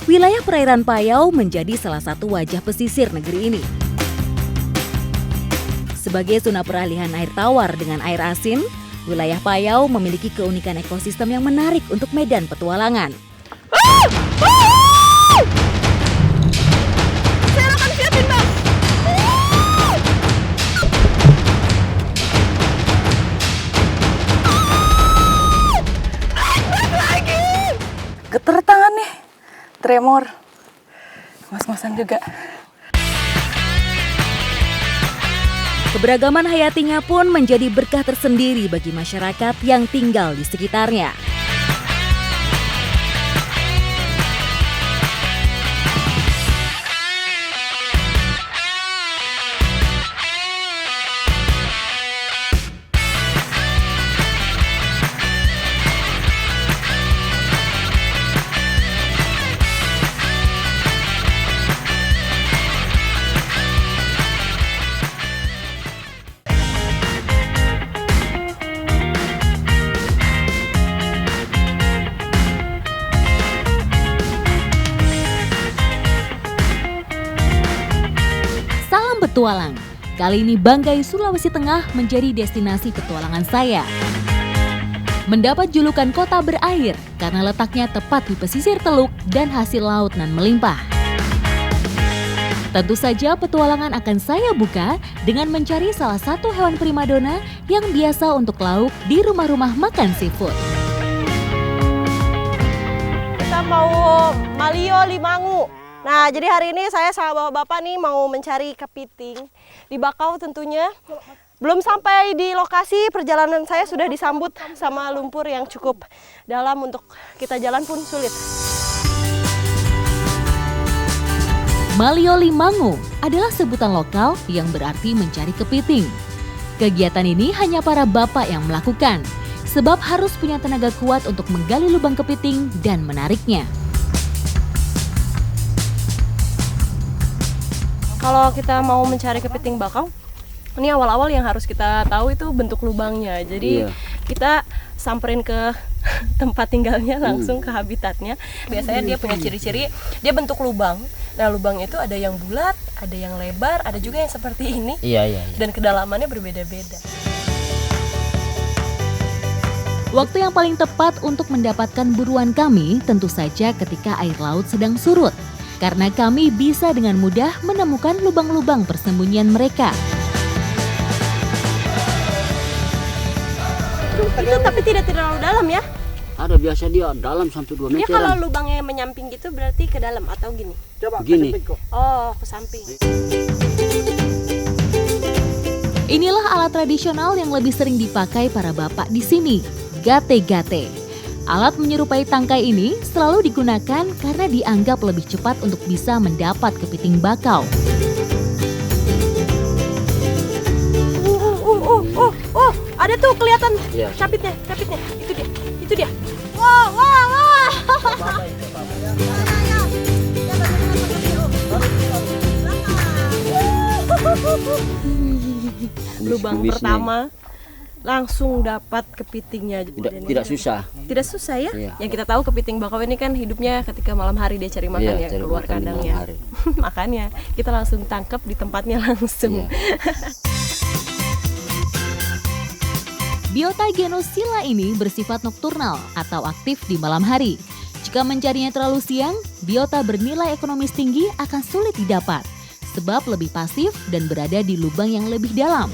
Wilayah perairan Payau menjadi salah satu wajah pesisir negeri ini. Sebagai zona peralihan air tawar dengan air asin, wilayah Payau memiliki keunikan ekosistem yang menarik untuk medan petualangan. Getar tangan nih, tremor, mas-masan juga. Keberagaman hayatinya pun menjadi berkah tersendiri bagi masyarakat yang tinggal di sekitarnya. Petualang. Kali ini Banggai, Sulawesi Tengah menjadi destinasi petualangan saya. Mendapat julukan kota berair karena letaknya tepat di pesisir teluk dan hasil laut nan melimpah. Tentu saja petualangan akan saya buka dengan mencari salah satu hewan primadona yang biasa untuk lauk di rumah-rumah makan seafood. Kita mau Malio Limangu. Nah, jadi hari ini saya sama bapak-bapak nih mau mencari kepiting di Bakau tentunya. Belum sampai di lokasi, perjalanan saya sudah disambut sama lumpur yang cukup dalam, untuk kita jalan pun sulit. Malio Limangu adalah sebutan lokal yang berarti mencari kepiting. Kegiatan ini hanya para bapak yang melakukan, sebab harus punya tenaga kuat untuk menggali lubang kepiting dan menariknya. Kalau kita mau mencari kepiting bakau, ini awal-awal yang harus kita tahu itu bentuk lubangnya. Jadi kita samperin ke tempat tinggalnya, langsung ke habitatnya. Biasanya dia punya ciri-ciri, dia bentuk lubang. Nah, lubang itu ada yang bulat, ada yang lebar, ada juga yang seperti ini. Iya. Dan kedalamannya berbeda-beda. Waktu yang paling tepat untuk mendapatkan buruan kami tentu saja ketika air laut sedang surut. Karena kami bisa dengan mudah menemukan lubang-lubang persembunyian mereka. Itu tapi tidak terlalu dalam ya? Ada, biasa dia dalam sampai 2 meter. Ya kalau lubangnya menyamping gitu berarti ke dalam atau gini? Coba gini. Oh, ke samping. Inilah alat tradisional yang lebih sering dipakai para bapak di sini, gate-gate. Alat menyerupai tangkai ini selalu digunakan karena dianggap lebih cepat untuk bisa mendapat kepiting bakau. Ada tuh kelihatan capitnya. Itu dia. Wow. Lubang pertama langsung dapat kepitingnya. Tidak susah. Tidak susah ya? Iya. Yang kita tahu kepiting bakau ini kan hidupnya ketika malam hari dia cari makan, keluar kandangnya. Makanya kita langsung tangkap di tempatnya langsung. Biota genus Scylla ini bersifat nokturnal atau aktif di malam hari. Jika mencarinya terlalu siang, biota bernilai ekonomis tinggi akan sulit didapat, sebab lebih pasif dan berada di lubang yang lebih dalam.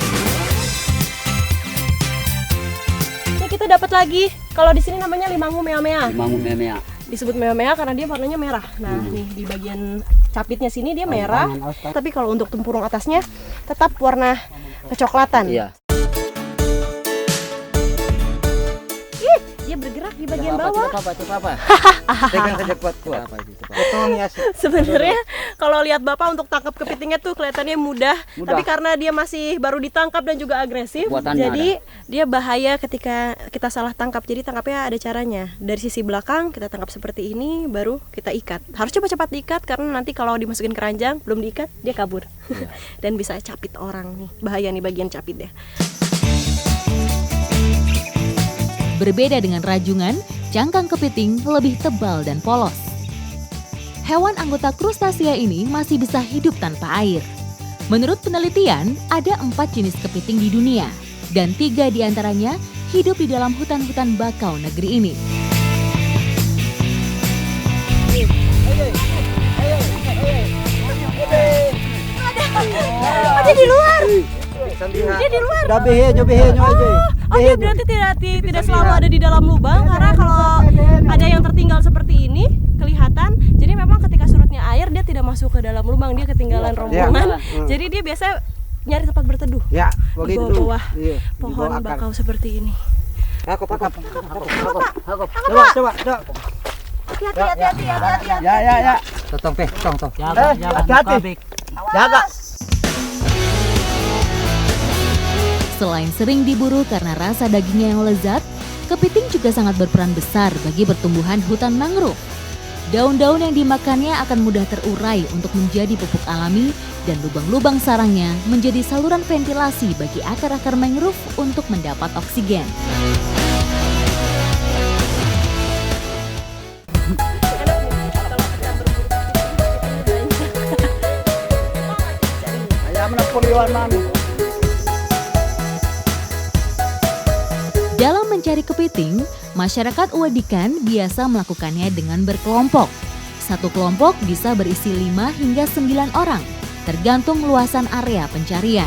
Kita dapat lagi, kalau di sini namanya limangu mea-mea. Limangu mea-mea. Disebut mea-mea karena dia warnanya merah. Nah, nih di bagian capitnya sini dia merah, tapi kalau untuk tempurung atasnya tetap warna kecoklatan. Iya. Dia bergerak di bagian bawah. Tidak apa. Pegang saja kuat. Sebenarnya kalau lihat Bapak untuk tangkap kepitingnya tuh kelihatannya mudah, tapi karena dia masih baru ditangkap dan juga agresif, jadi dia bahaya ketika kita salah tangkap. Jadi tangkapnya ada caranya. Dari sisi belakang kita tangkap seperti ini, baru kita ikat. Harus cepat-cepat diikat karena nanti kalau dimasukin keranjang belum diikat dia kabur. Dan bisa capit orang nih. Bahaya nih bagian capitnya. Berbeda dengan rajungan, cangkang kepiting lebih tebal dan polos. hewan anggota krustasea ini masih bisa hidup tanpa air. Menurut penelitian, ada 4 jenis kepiting di dunia, dan 3 diantaranya hidup di dalam hutan-hutan bakau negeri ini. Dia di luar. Dia di luar. Oh, dia berarti tidak selalu ada di dalam lubang, karena kalau ada yang tertinggal seperti ini kelihatan. Jadi memang ketika surutnya air dia tidak masuk ke dalam lubang, dia ketinggalan rombongan. Jadi dia biasa nyari tempat berteduh. Ya, Di begitu. bawah Iya, di pohon bawah akar. bakau seperti ini. Coba. Hati-hati. Ya. Tong. Hati-hati. Jaga. Selain sering diburu karena rasa dagingnya yang lezat, kepiting juga sangat berperan besar bagi pertumbuhan hutan mangrove. Daun-daun yang dimakannya akan mudah terurai untuk menjadi pupuk alami, dan lubang-lubang sarangnya menjadi saluran ventilasi bagi akar-akar mangrove untuk mendapat oksigen. Dalam mencari kepiting, masyarakat Uwadikan biasa melakukannya dengan berkelompok. Satu kelompok bisa berisi 5 hingga 9 orang, tergantung luasan area pencarian.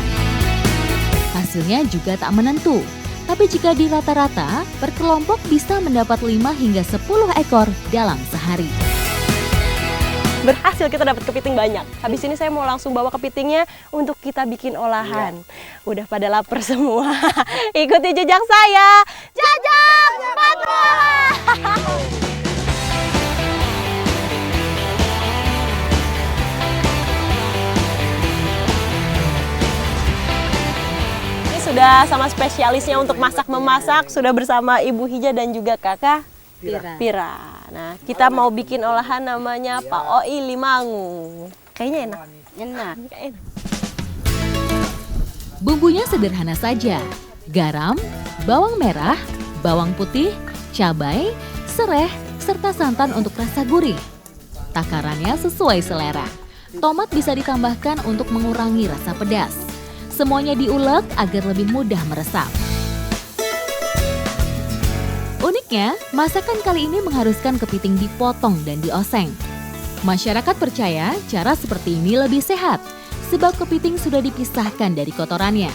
Hasilnya juga tak menentu, tapi jika di rata-rata, per kelompok bisa mendapat 5 hingga 10 ekor dalam sehari. Berhasil kita dapat kepiting banyak. Habis ini saya mau langsung bawa kepitingnya untuk kita bikin olahan. Udah pada lapar semua. Ikuti jejak saya. Jajak petualang. Ini sudah sama spesialisnya untuk masak-memasak. Sudah bersama Ibu Hija dan juga Kakak Pira. Nah, kita mau bikin olahan namanya Pak Oi Limangu. Kayaknya enak. Bumbunya sederhana saja, garam, bawang merah, bawang putih, cabai, sereh, serta santan untuk rasa gurih. Takarannya sesuai selera. Tomat bisa ditambahkan untuk mengurangi rasa pedas. Semuanya diulek agar lebih mudah meresap. Uniknya, masakan kali ini mengharuskan kepiting dipotong dan dioseng. Masyarakat percaya cara seperti ini lebih sehat, sebab kepiting sudah dipisahkan dari kotorannya.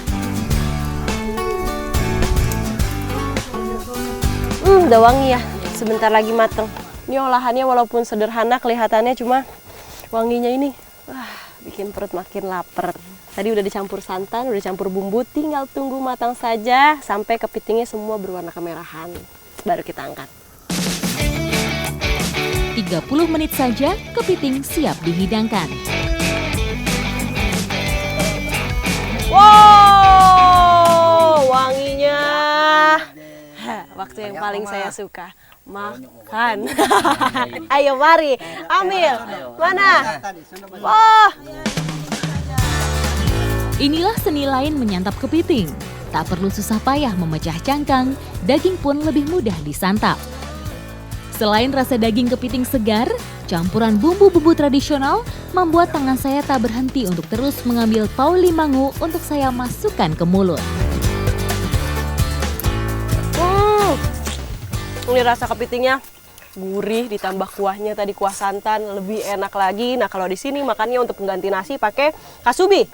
Udah wangi ya, sebentar lagi mateng. Ini olahannya walaupun sederhana kelihatannya, cuma wanginya ini, bikin perut makin lapar. Tadi udah dicampur santan, udah dicampur bumbu, tinggal tunggu matang saja sampai kepitingnya semua berwarna kemerahan. Baru kita angkat. 30 menit saja, kepiting siap dihidangkan. Wow, wanginya. Waktu yang paling saya suka. Makan. Ayo mari, ambil. Mana? Oh. Inilah seni lain menyantap kepiting. Tak perlu susah payah memecah cangkang, daging pun lebih mudah disantap. Selain rasa daging kepiting segar, campuran bumbu-bumbu tradisional membuat tangan saya tak berhenti untuk terus mengambil Pak Oi Limangu untuk saya masukkan ke mulut. Ini rasa kepitingnya gurih, ditambah kuahnya tadi kuah santan lebih enak lagi. Nah, kalau di sini makannya untuk pengganti nasi pakai kasubi.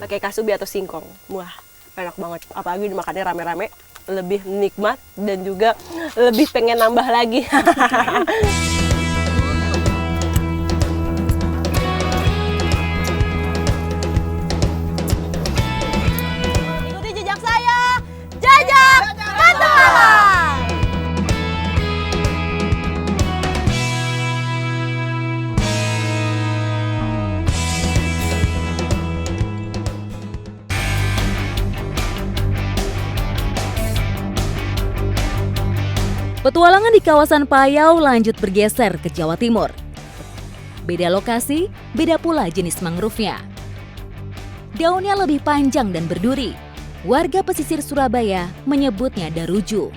Pakai kasubi atau singkong. Wah, enak banget. Apalagi dimakannya rame-rame, lebih nikmat dan juga lebih pengen nambah lagi. Ikuti jejak saya, jajak petualang. Petualangan di kawasan Payau lanjut bergeser ke Jawa Timur. Beda lokasi, beda pula jenis mangrove-nya. Daunnya lebih panjang dan berduri. Warga pesisir Surabaya menyebutnya daruju.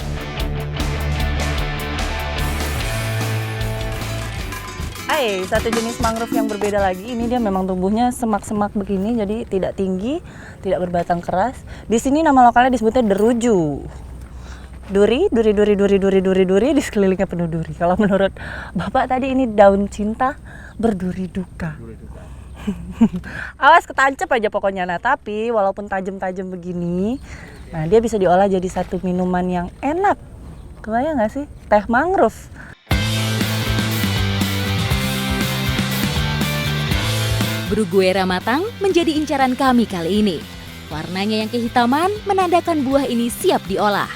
Satu jenis mangrove yang berbeda lagi. Ini dia memang tumbuhnya semak-semak begini, jadi tidak tinggi, tidak berbatang keras. Di sini nama lokalnya disebutnya deruju. Duri, di sekelilingnya penuh duri. Kalau menurut Bapak tadi ini daun cinta berduri duka. Awas ketancap aja pokoknya. Nah, tapi walaupun tajam-tajam begini, nah dia bisa diolah jadi satu minuman yang enak. Kebayang nggak sih? Teh mangrove. Bruguera matang menjadi incaran kami kali ini. Warnanya yang kehitaman menandakan buah ini siap diolah.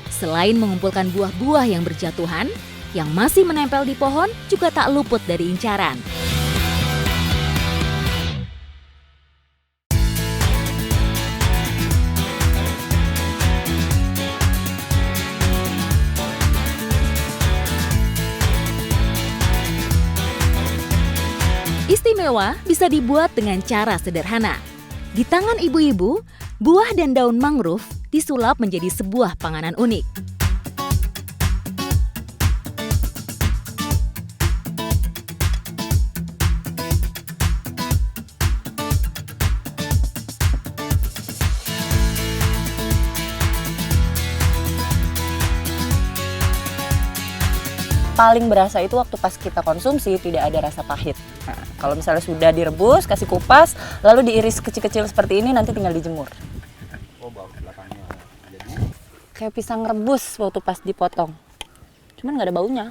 Selain mengumpulkan buah-buah yang berjatuhan, yang masih menempel di pohon juga tak luput dari incaran. Istimewa bisa dibuat dengan cara sederhana. Di tangan ibu-ibu, buah dan daun mangrove disulap menjadi sebuah panganan unik. Paling berasa itu waktu pas kita konsumsi tidak ada rasa pahit. Nah, kalau misalnya sudah direbus, kasih kupas, lalu diiris kecil-kecil seperti ini, nanti tinggal dijemur. Kayak pisang rebus waktu pas dipotong. Cuman nggak ada baunya.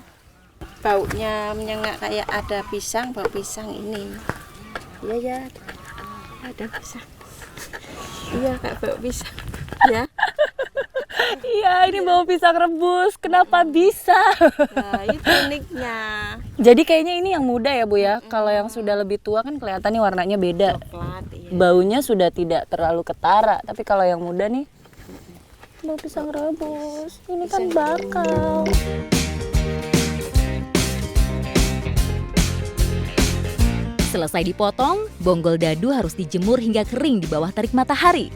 Baunya menyengat kayak ada pisang, bau pisang ini. Iya ya, ada pisang. Iya kayak bau pisang. Ya. Iya, ini bau pisang rebus. Kenapa bisa? Nah, itu uniknya. Jadi kayaknya ini yang muda ya, Bu ya. Kalau yang sudah lebih tua kan kelihatan nih warnanya beda. Coklat, iya. Baunya sudah tidak terlalu ketara. Tapi kalau yang muda nih, bau pisang rebus. Ini kan bakal. Selesai dipotong, bonggol dadu harus dijemur hingga kering di bawah terik matahari.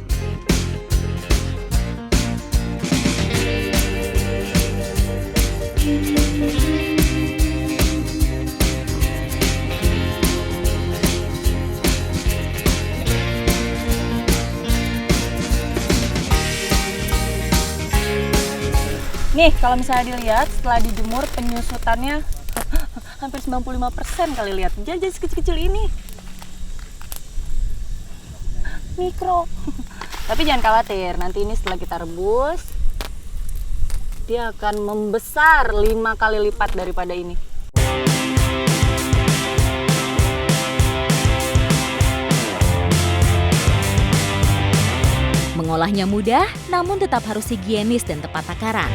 Nih, kalau misalnya dilihat setelah dijemur penyusutannya hampir 95% kali lihat. Jadi sekecil-kecil ini. Mikro. Tapi jangan khawatir, nanti ini setelah kita rebus dia akan membesar 5 kali lipat daripada ini. Mengolahnya mudah, namun tetap harus higienis dan tepat takaran.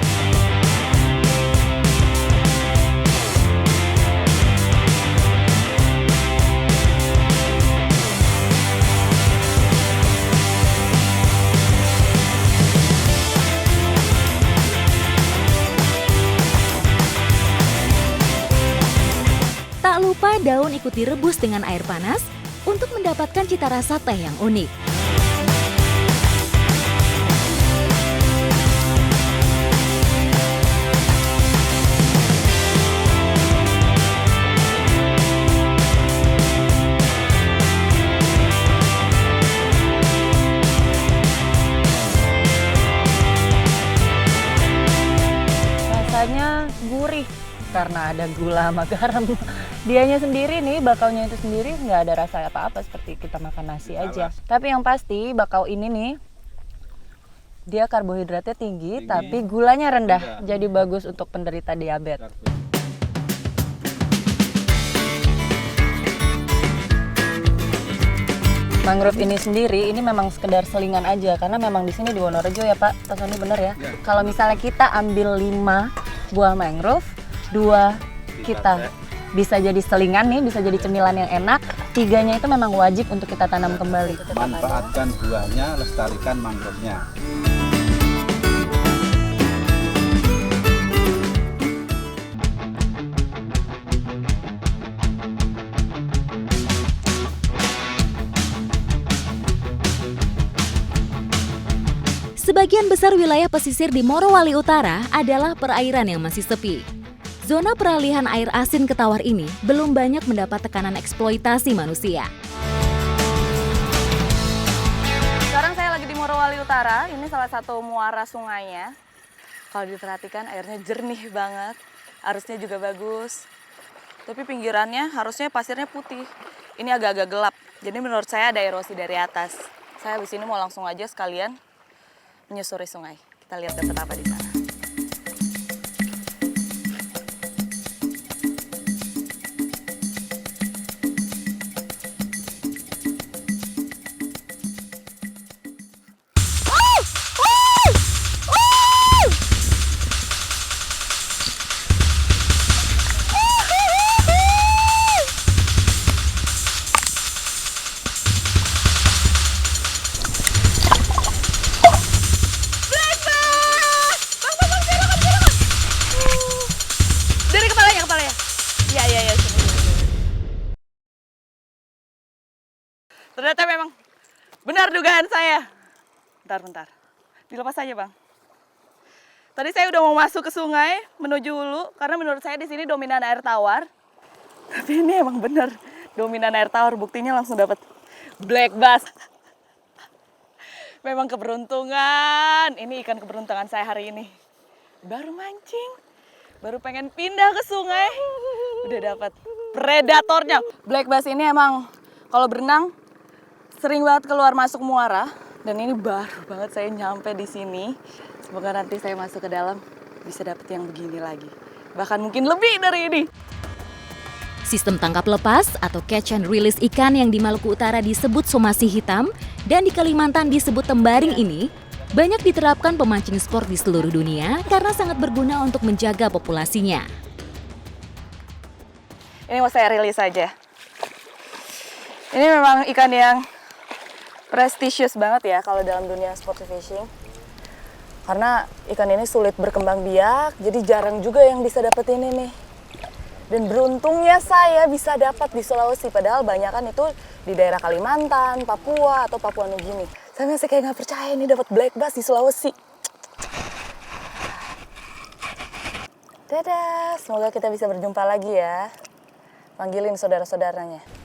Tak lupa daun ikut direbus dengan air panas untuk mendapatkan cita rasa teh yang unik. Rasanya gurih karena ada gula sama garam. Dianya sendiri nih, bakaunya itu sendiri nggak ada rasa apa-apa seperti kita makan nasi aja. Tapi yang pasti bakau ini nih, dia karbohidratnya tinggi, tapi gulanya rendah. Jadi bagus untuk penderita diabetes. Mangrove ini sendiri, ini memang sekedar selingan aja. Karena memang di sini di Wonorejo ya Pak, Pak Sony bener ya. Kalau misalnya kita ambil 5 buah mangrove, 2 kita bisa jadi selingan nih, bisa jadi cemilan yang enak. 3-nya itu memang wajib untuk kita tanam kembali. Manfaatkan buahnya, lestarikan mangrovenya. Sebagian besar wilayah pesisir di Morowali Utara adalah perairan yang masih sepi. Zona peralihan air asin ke tawar ini belum banyak mendapat tekanan eksploitasi manusia. Sekarang saya lagi di Morowali Utara, ini salah satu muara sungainya. Kalau diperhatikan airnya jernih banget, arusnya juga bagus. Tapi pinggirannya harusnya pasirnya putih. Ini agak-agak gelap, jadi menurut saya ada erosi dari atas. Saya habis ini mau langsung aja sekalian menyusuri sungai. Kita lihat dapat apa di sana. Ternyata memang benar dugaan saya. Bentar. Dilepas aja, Bang. Tadi saya udah mau masuk ke sungai menuju hulu karena menurut saya di sini dominan air tawar. Tapi ini emang benar dominan air tawar, buktinya langsung dapat black bass. Memang keberuntungan. Ini ikan keberuntungan saya hari ini. Baru mancing, baru pengen pindah ke sungai, udah dapat predatornya. Black bass ini emang kalau berenang sering banget keluar masuk muara, dan ini baru banget saya nyampe di sini. Semoga nanti saya masuk ke dalam bisa dapet yang begini lagi. Bahkan mungkin lebih dari ini. Sistem tangkap lepas atau catch and release ikan yang di Maluku Utara disebut somasi hitam dan di Kalimantan disebut tembaring ini banyak diterapkan pemancing sport di seluruh dunia karena sangat berguna untuk menjaga populasinya. Ini mau saya rilis aja. Ini memang ikan yang prestisius banget ya kalau dalam dunia sport fishing. Karena ikan ini sulit berkembang biak, jadi jarang juga yang bisa dapet ini nih. Dan beruntungnya saya bisa dapat di Sulawesi, padahal banyak kan itu di daerah Kalimantan, Papua, atau Papua Nugini. Saya masih kayak nggak percaya ini dapat black bass di Sulawesi. Dadah, semoga kita bisa berjumpa lagi ya. Panggilin saudara-saudaranya.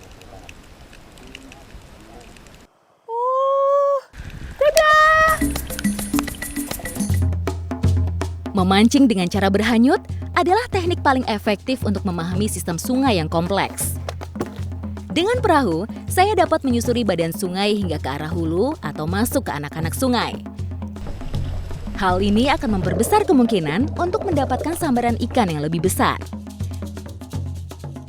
Memancing dengan cara berhanyut adalah teknik paling efektif untuk memahami sistem sungai yang kompleks. Dengan perahu, saya dapat menyusuri badan sungai hingga ke arah hulu atau masuk ke anak-anak sungai. Hal ini akan memperbesar kemungkinan untuk mendapatkan sambaran ikan yang lebih besar.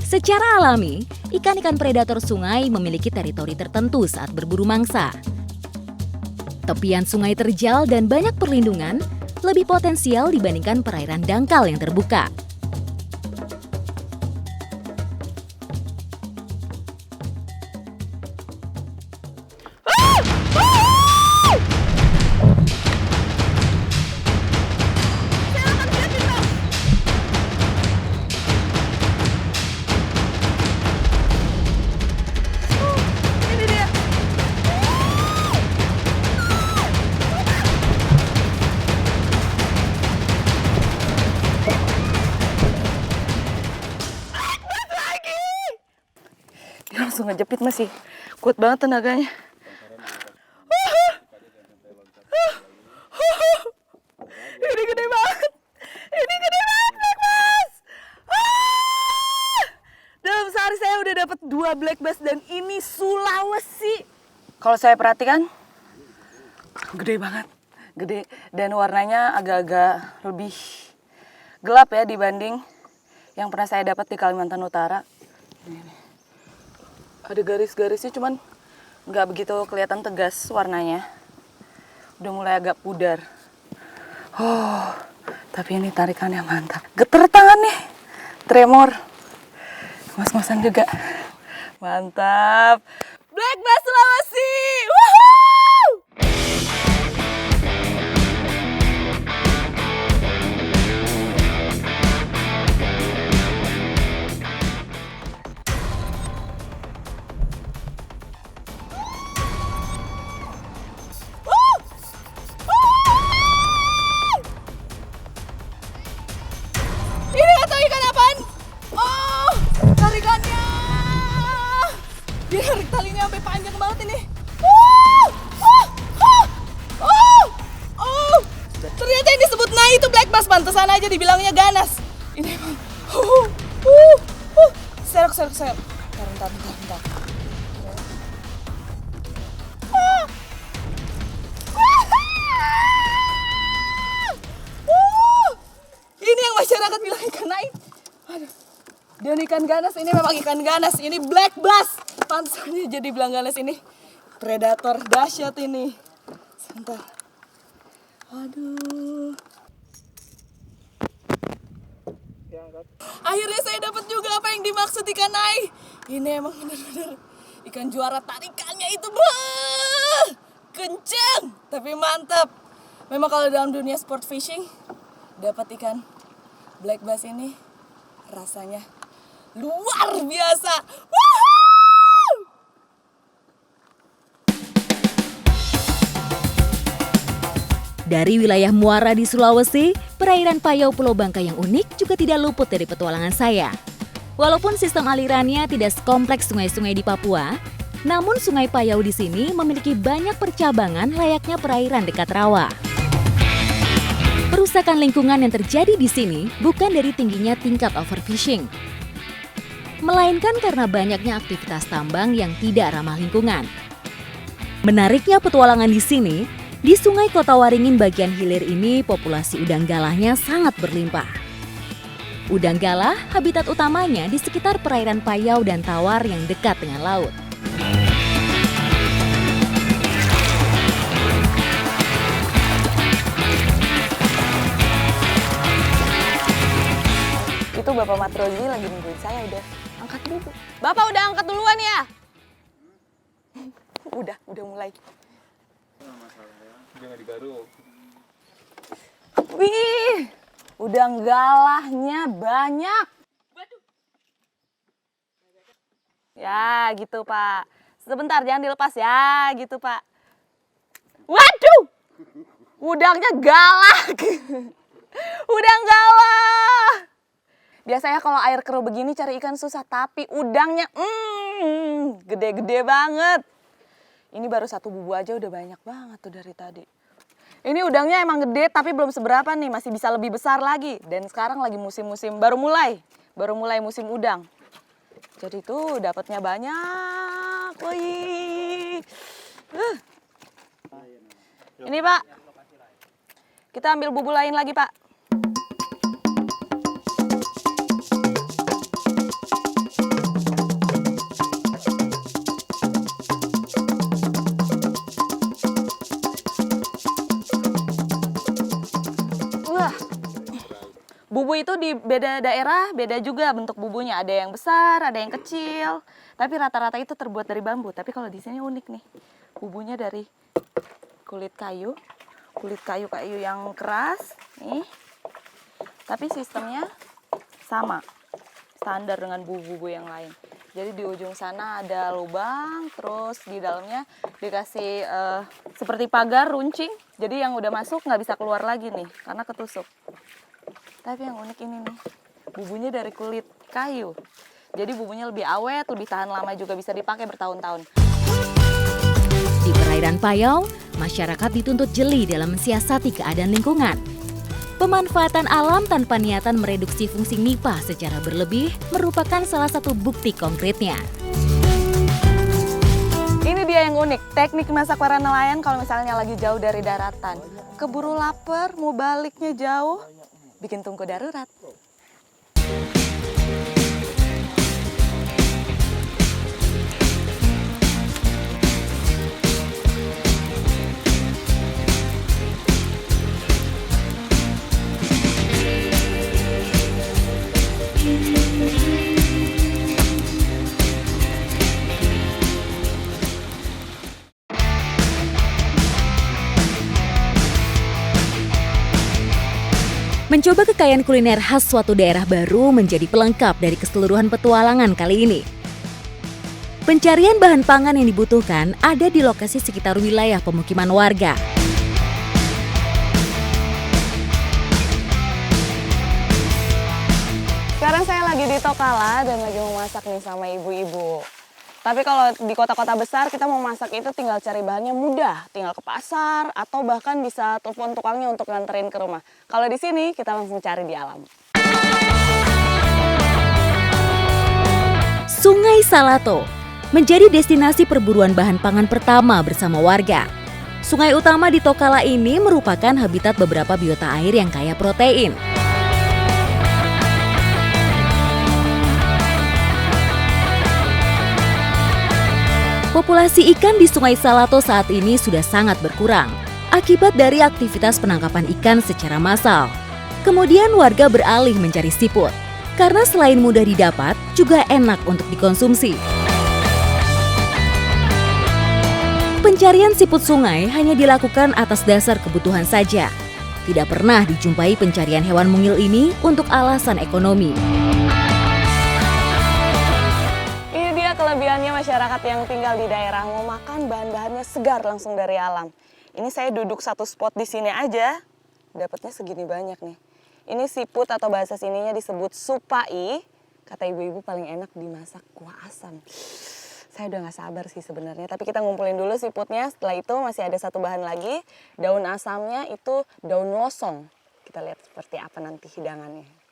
Secara alami, ikan-ikan predator sungai memiliki teritori tertentu saat berburu mangsa. Tepian sungai terjal dan banyak perlindungan lebih potensial dibandingkan perairan dangkal yang terbuka. Dia langsung ngejepit, masih kuat banget tenaganya. Ini gede banget. Ini gede banget, black bass. Dalam sehari saya udah dapat 2 black bass dan ini Sulawesi. Kalau saya perhatikan, gede banget. Gede dan warnanya agak-agak lebih gelap ya dibanding yang pernah saya dapat di Kalimantan Utara. Ini. Ada garis-garisnya cuman nggak begitu kelihatan tegas warnanya. Udah mulai agak pudar. Tapi ini tarikannya mantap. Geter tangannya, tremor. Mas-masan juga. Mantap. Black bass Sulawesi. Woohoo! Ini nggak tahu ikan Dia narik talinya sampai panjang banget ini. Ternyata yang disebut nai itu black bass, pantesan aja dibilangnya ganas. Ini emang. Serok. Bentar. Ini yang masyarakat bilang ikan nai. Aduh. Dan ikan ganas ini memang ikan ganas. Ini black bass. Pantesannya jadi bilang ganas ini. Predator dahsyat ini. Sebentar. Aduh. Akhirnya saya dapat juga apa yang dimaksud ikan nai. Ini emang benar-benar ikan juara, tarikannya itu kenceng tapi mantap. Memang kalau dalam dunia sport fishing dapat ikan black bass ini rasanya luar biasa. Woohoo! Dari wilayah Muara di Sulawesi, perairan Payau Pulau Bangka yang unik juga tidak luput dari petualangan saya. Walaupun sistem alirannya tidak sekompleks sungai-sungai di Papua, namun Sungai Payau di sini memiliki banyak percabangan layaknya perairan dekat rawa. Perusakan lingkungan yang terjadi di sini bukan dari tingginya tingkat overfishing, melainkan karena banyaknya aktivitas tambang yang tidak ramah lingkungan. Menariknya petualangan di sini, di Sungai Kota Waringin bagian hilir ini populasi udang galahnya sangat berlimpah. Udang galah habitat utamanya di sekitar perairan Payau dan Tawar yang dekat dengan laut. Itu Bapak Matroni lagi nungguin saya, udah angkat dulu. Bapak udah angkat duluan ya? Udah mulai. Jangan digaruk. Wih, udang galahnya banyak. Ya gitu Pak. Sebentar, jangan dilepas ya, gitu Pak. Waduh, udangnya galak. Udang galak. Biasanya kalau air keruh begini cari ikan susah, tapi udangnya gede-gede banget. Ini baru satu bubu aja udah banyak banget tuh dari tadi. Ini udangnya emang gede tapi belum seberapa nih, masih bisa lebih besar lagi. Dan sekarang lagi musim-musim, baru mulai musim udang. Jadi tuh dapatnya banyak. Wih. Ini Pak, kita ambil bubu lain lagi Pak. Bubu itu di beda daerah, beda juga bentuk bubunya. Ada yang besar, ada yang kecil. Tapi rata-rata itu terbuat dari bambu. Tapi kalau di sini unik nih. Bubunya dari kulit kayu yang keras. Nih. Tapi sistemnya sama. Standar dengan bubu-bubu yang lain. Jadi di ujung sana ada lubang, terus di dalamnya dikasih seperti pagar runcing. Jadi yang udah masuk nggak bisa keluar lagi nih, karena ketusuk. Tapi yang unik ini nih, bubunya dari kulit kayu. Jadi bubunya lebih awet, lebih tahan lama, juga bisa dipakai bertahun-tahun. Di perairan Payau, masyarakat dituntut jeli dalam mensiasati keadaan lingkungan. Pemanfaatan alam tanpa niatan mereduksi fungsi nipah secara berlebih merupakan salah satu bukti konkretnya. Ini dia yang unik, teknik masak para nelayan kalau misalnya lagi jauh dari daratan. Keburu lapar, mau baliknya jauh, bikin tungku darurat. Mencoba kekayaan kuliner khas suatu daerah baru menjadi pelengkap dari keseluruhan petualangan kali ini. Pencarian bahan pangan yang dibutuhkan ada di lokasi sekitar wilayah pemukiman warga. Sekarang saya lagi di Tokala dan lagi memasak nih sama ibu-ibu. Tapi kalau di kota-kota besar kita mau masak itu tinggal cari bahannya mudah, tinggal ke pasar atau bahkan bisa telepon tukangnya untuk nganterin ke rumah. Kalau di sini kita langsung cari di alam. Sungai Salato menjadi destinasi perburuan bahan pangan pertama bersama warga. Sungai utama di Tokala ini merupakan habitat beberapa biota air yang kaya protein. Populasi ikan di Sungai Salato saat ini sudah sangat berkurang akibat dari aktivitas penangkapan ikan secara massal. Kemudian warga beralih mencari siput karena selain mudah didapat juga enak untuk dikonsumsi. Pencarian siput sungai hanya dilakukan atas dasar kebutuhan saja. Tidak pernah dijumpai pencarian hewan mungil ini untuk alasan ekonomi. Kelebihannya masyarakat yang tinggal di daerah mau makan bahan-bahannya segar langsung dari alam. Ini saya duduk satu spot di sini aja, dapatnya segini banyak nih. Ini siput atau bahasa sininya disebut supai. Kata ibu-ibu paling enak dimasak kuah asam. Saya udah gak sabar sih sebenarnya, tapi kita ngumpulin dulu siputnya. Setelah itu masih ada satu bahan lagi, daun asamnya itu daun losong. Kita lihat seperti apa nanti hidangannya.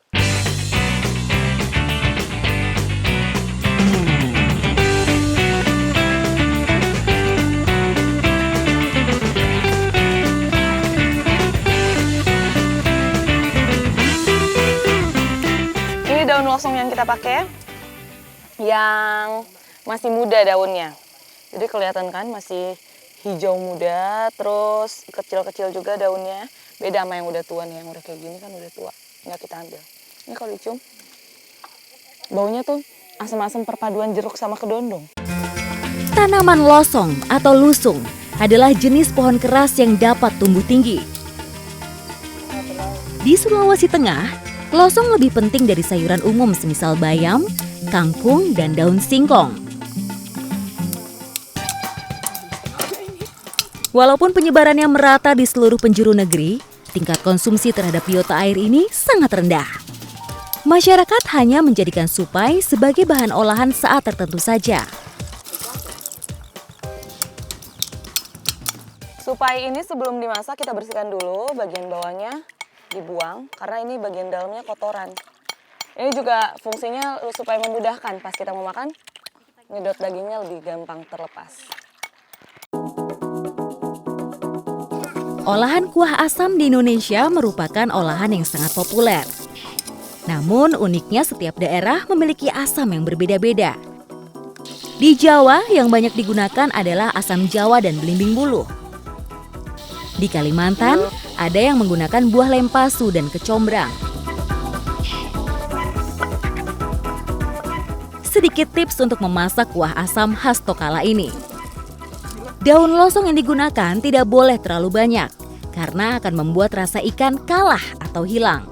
Daun losong yang kita pakai yang masih muda daunnya, jadi kelihatan kan masih hijau muda, terus kecil-kecil juga daunnya. Beda sama yang udah tua nih, yang udah kayak gini kan udah tua, nggak kita ambil. Ini kalau dicium baunya tuh asam-asam perpaduan jeruk sama kedondong. Tanaman losong atau lusung adalah jenis pohon keras yang dapat tumbuh tinggi. Di Sulawesi Tengah, losong lebih penting dari sayuran umum semisal bayam, kangkung, dan daun singkong. Walaupun penyebarannya merata di seluruh penjuru negeri, tingkat konsumsi terhadap biota air ini sangat rendah. Masyarakat hanya menjadikan supai sebagai bahan olahan saat tertentu saja. Supai ini sebelum dimasak kita bersihkan dulu, bagian bawahnya dibuang karena ini bagian dalamnya kotoran. Ini juga fungsinya supaya memudahkan pas kita mau makan, nyedot dagingnya lebih gampang terlepas. Olahan kuah asam di Indonesia merupakan olahan yang sangat populer. Namun uniknya setiap daerah memiliki asam yang berbeda-beda. Di Jawa yang banyak digunakan adalah asam Jawa dan belimbing buluh. Di Kalimantan ada yang menggunakan buah lempasu dan kecombrang. Sedikit tips untuk memasak kuah asam khas Tokala ini. Daun losong yang digunakan tidak boleh terlalu banyak karena akan membuat rasa ikan kalah atau hilang.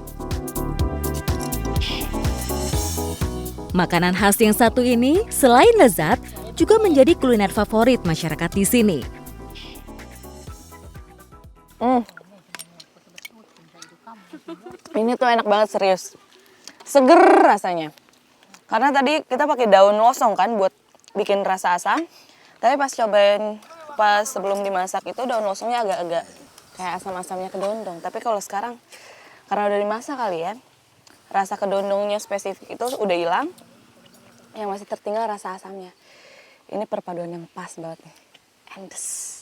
Makanan khas yang satu ini selain lezat juga menjadi kuliner favorit masyarakat di sini. Ini tuh enak banget, serius. Seger rasanya. Karena tadi kita pakai daun losong kan buat bikin rasa asam. Tapi pas cobain pas sebelum dimasak itu daun losongnya agak-agak kayak asam-asamnya kedondong. Tapi kalau sekarang karena udah dimasak kali ya, rasa kedondongnya spesifik itu udah hilang. Yang masih tertinggal rasa asamnya. Ini perpaduan yang pas banget nih. Endes.